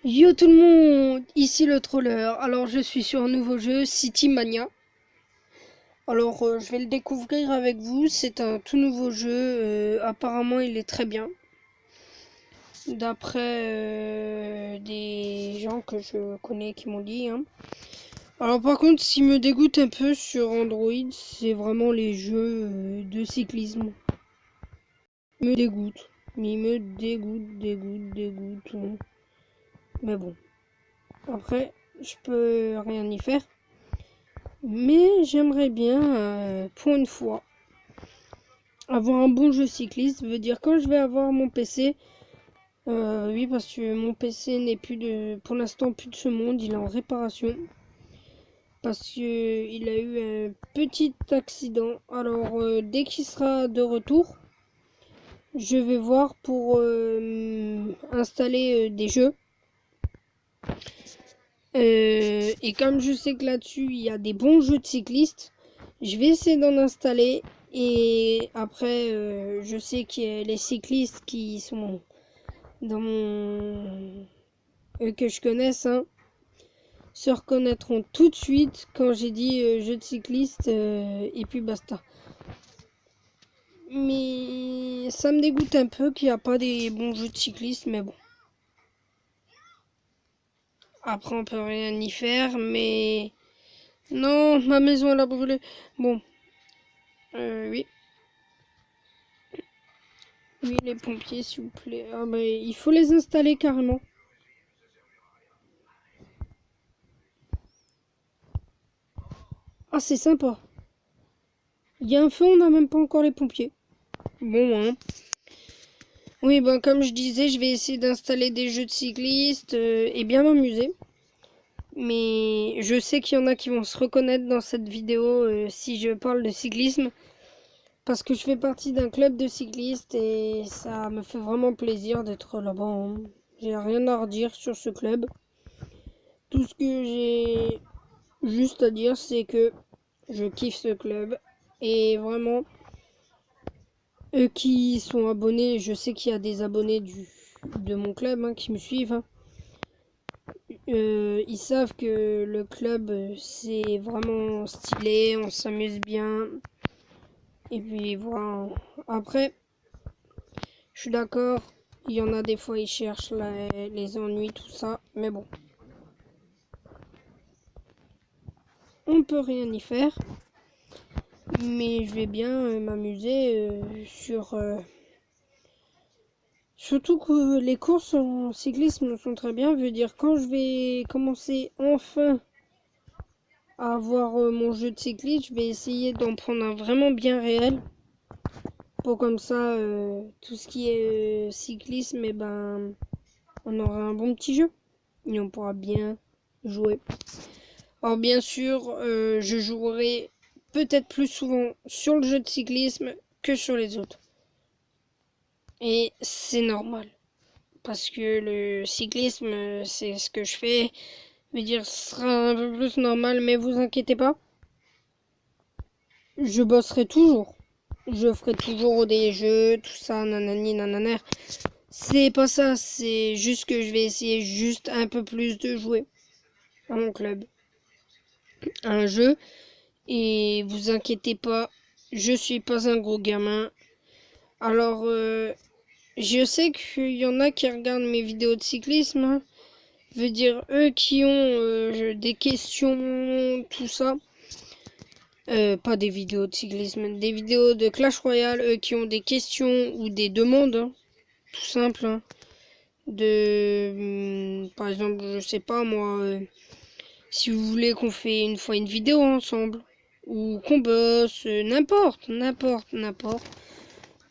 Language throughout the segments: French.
Yo tout le monde, ici le troller. Alors je suis sur un nouveau jeu, City Mania. Alors je vais le découvrir avec vous, c'est un tout nouveau jeu, apparemment il est très bien. D'après des gens que je connais qui m'ont dit. Alors par contre, ce qui me dégoûte un peu sur Android, c'est vraiment les jeux de cyclisme. Ils me dégoûtent, mais ils me dégoûtent. Mais bon, après, je peux rien y faire. Mais j'aimerais bien, pour une fois, avoir un bon jeu cycliste. Ça veut dire quand je vais avoir mon PC, oui parce que mon PC n'est plus pour l'instant plus de ce monde, il est en réparation. Parce que il a eu un petit accident. Alors dès qu'il sera de retour, je vais voir pour installer des jeux. Et comme je sais que là-dessus il y a des bons jeux de cyclistes, je vais essayer d'en installer. Et après, je sais que les cyclistes qui sont dans mon... que je connaisse, se reconnaîtront tout de suite quand j'ai dit jeu de cycliste et puis basta. Mais ça me dégoûte un peu qu'il n'y a pas des bons jeux de cycliste, mais bon. Après, on peut rien y faire, mais... Non, ma maison, elle a brûlé. Bon, oui. Oui, les pompiers, s'il vous plaît. Ah, mais il faut les installer carrément. Ah, c'est sympa. Il y a un feu, on n'a même pas encore les pompiers. Bon, Oui, ben comme je disais, je vais essayer d'installer des jeux de cyclistes et bien m'amuser. Mais je sais qu'il y en a qui vont se reconnaître dans cette vidéo si je parle de cyclisme. Parce que je fais partie d'un club de cyclistes et ça me fait vraiment plaisir d'être là-bas. J'ai rien à redire sur ce club. Tout ce que j'ai juste à dire, c'est que je kiffe ce club. Et vraiment, eux qui sont abonnés, je sais qu'il y a des abonnés de mon club qui me suivent. Ils savent que le club, c'est vraiment stylé, on s'amuse bien. Et puis voilà. Après, je suis d'accord, il y en a des fois, ils cherchent les ennuis, tout ça. Mais bon, on peut rien y faire. Mais je vais bien m'amuser surtout que les courses en cyclisme sont très bien. Veut dire quand je vais commencer enfin à avoir mon jeu de cycliste, je vais essayer d'en prendre un vraiment bien réel. Pour comme ça, tout ce qui est cyclisme, et ben, on aura un bon petit jeu. Et on pourra bien jouer. Alors bien sûr, je jouerai peut-être plus souvent sur le jeu de cyclisme que sur les autres. Et c'est normal. Parce que le cyclisme, c'est ce que je fais. Je veux dire, ce sera un peu plus normal, mais vous inquiétez pas. Je bosserai toujours. Je ferai toujours des jeux, tout ça, nanani, nananer. C'est pas ça, c'est juste que je vais essayer juste un peu plus de jouer à mon club. Un jeu. Et vous inquiétez pas, je suis pas un gros gamin. Alors, je sais qu'il y en a qui regardent mes vidéos de cyclisme. Veut dire eux qui ont des questions, tout ça. Pas des vidéos de cyclisme, des vidéos de Clash Royale, eux qui ont des questions ou des demandes, tout simple. Par exemple, je sais pas moi, si vous voulez qu'on fait une fois une vidéo ensemble, ou qu'on bosse, n'importe.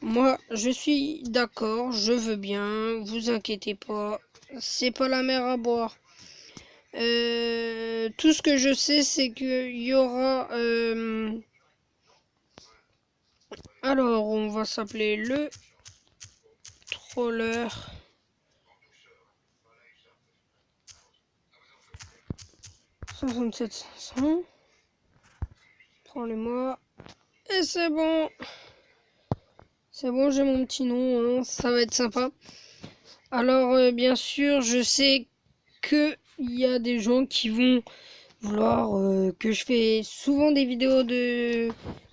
Moi, je suis d'accord, je veux bien, vous inquiétez pas, c'est pas la mer à boire. Tout ce que je sais, c'est qu'il y aura... alors, on va s'appeler le troller. 67 500. Prends-le-moi. Et c'est bon. C'est bon, j'ai mon petit nom, ça va être sympa. Alors, bien sûr, je sais que il y a des gens qui vont vouloir que je fais souvent des vidéos de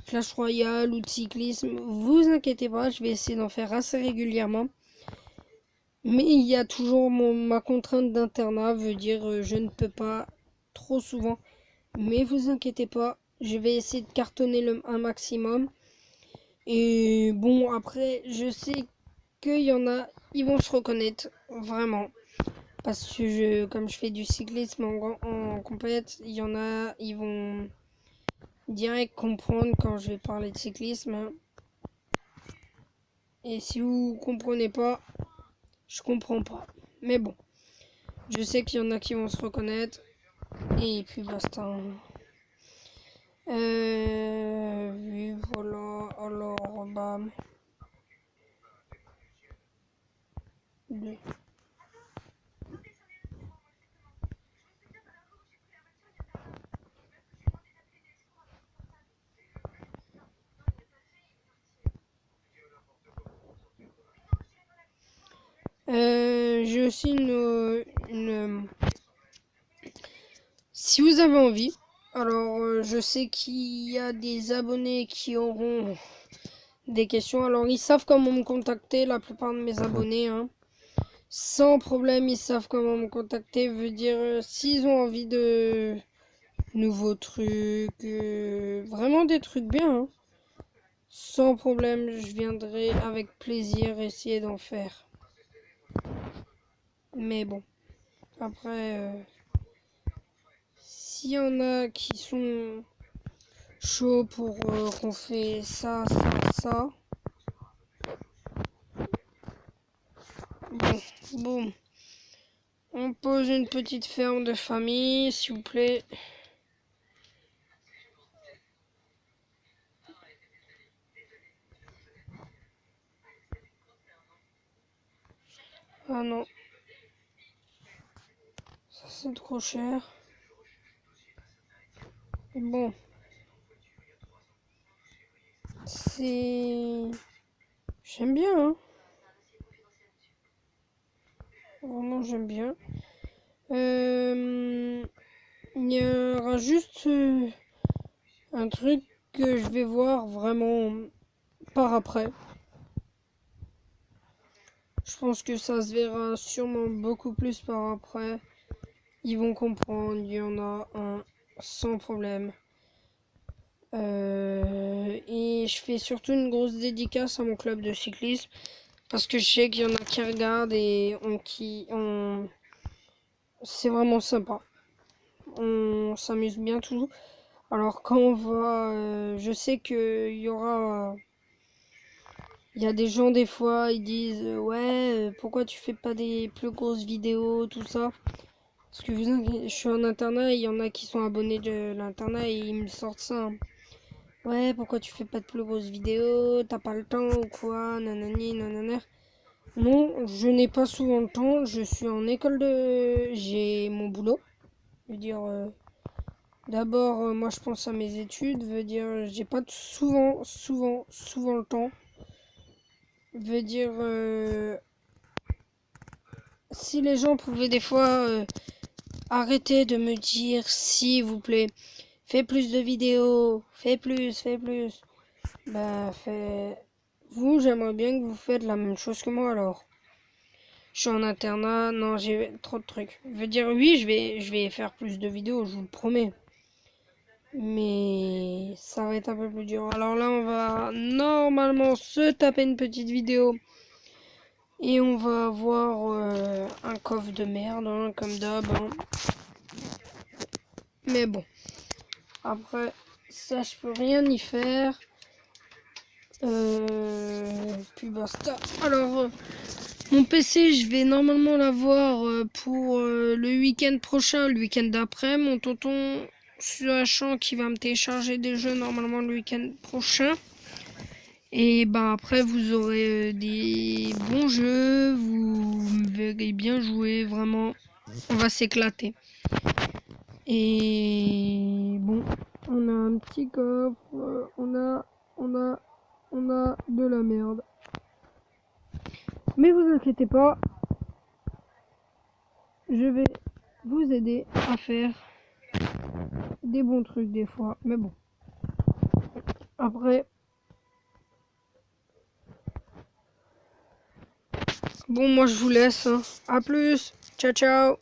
Clash Royale ou de cyclisme. Vous inquiétez pas, je vais essayer d'en faire assez régulièrement. Mais il y a toujours ma contrainte d'internat, veut dire je ne peux pas trop souvent. Mais vous inquiétez pas, je vais essayer de cartonner un maximum. Et bon, après, je sais qu'il y en a, ils vont se reconnaître, vraiment. Parce que comme je fais du cyclisme en compète, il y en a, ils vont direct comprendre quand je vais parler de cyclisme. Et si vous comprenez pas, je comprends pas. Mais bon, je sais qu'il y en a qui vont se reconnaître. Et puis basta. Oui, voilà. Alors, bam. Deux. J'ai aussi si vous avez envie, alors je sais qu'il y a des abonnés qui auront des questions. Alors ils savent comment me contacter, la plupart de mes abonnés, hein. Sans problème, ils savent comment me contacter. Veut dire s'ils ont envie de nouveaux trucs, vraiment des trucs bien, hein. Sans problème, je viendrai avec plaisir essayer d'en faire. Mais bon, après, s'il y en a qui sont chauds pour qu'on fait ça, ça. Bon. On pose une petite ferme de famille, s'il vous plaît. Ah non. Ça c'est trop cher. Bon. C'est... J'aime bien, hein. Vraiment, j'aime bien. Il y aura juste un truc que je vais voir vraiment par après. Je pense que ça se verra sûrement beaucoup plus par après. Ils vont comprendre, il y en a un sans problème. Et je fais surtout une grosse dédicace à mon club de cyclisme parce que je sais qu'il y en a qui regardent et c'est vraiment sympa. On s'amuse bien tout. Alors quand on va, je sais qu'il y aura, il y a des gens des fois ils disent ouais pourquoi tu fais pas des plus grosses vidéos tout ça. Parce que je suis en internat et il y en a qui sont abonnés de l'internat et ils me sortent ça, hein. Ouais, pourquoi tu fais pas de plus grosses vidéos? T'as pas le temps ou quoi? Nanani, nanana. Non, je n'ai pas souvent le temps. Je suis en école de... J'ai mon boulot. Je veux dire... D'abord, moi je pense à mes études. Veut dire, j'ai pas souvent le temps. Veut dire... si les gens pouvaient des fois arrêter de me dire, s'il vous plaît, fais plus de vidéos, fais plus. Bah, vous, j'aimerais bien que vous faites la même chose que moi alors. Je suis en internat, non, j'ai trop de trucs. Je veux dire, oui, je vais faire plus de vidéos, je vous le promets. Mais ça va être un peu plus dur. Alors là, on va normalement se taper une petite vidéo. Et on va avoir un coffre de merde, hein, comme d'hab, hein. Mais bon. Après, ça, je peux rien y faire. Puis basta. Alors, mon PC, je vais normalement l'avoir pour le week-end prochain, le week-end d'après. Mon tonton, sachant qu'il va me télécharger des jeux normalement le week-end prochain. Et ben après, vous aurez des bons jeux, vous me verrez bien jouer, vraiment. On va s'éclater. Et bon, on a un petit coffre, on a de la merde. Mais vous inquiétez pas, je vais vous aider à faire des bons trucs des fois. Mais bon. Après. Bon, moi je vous laisse. Hein. À plus. Ciao, ciao.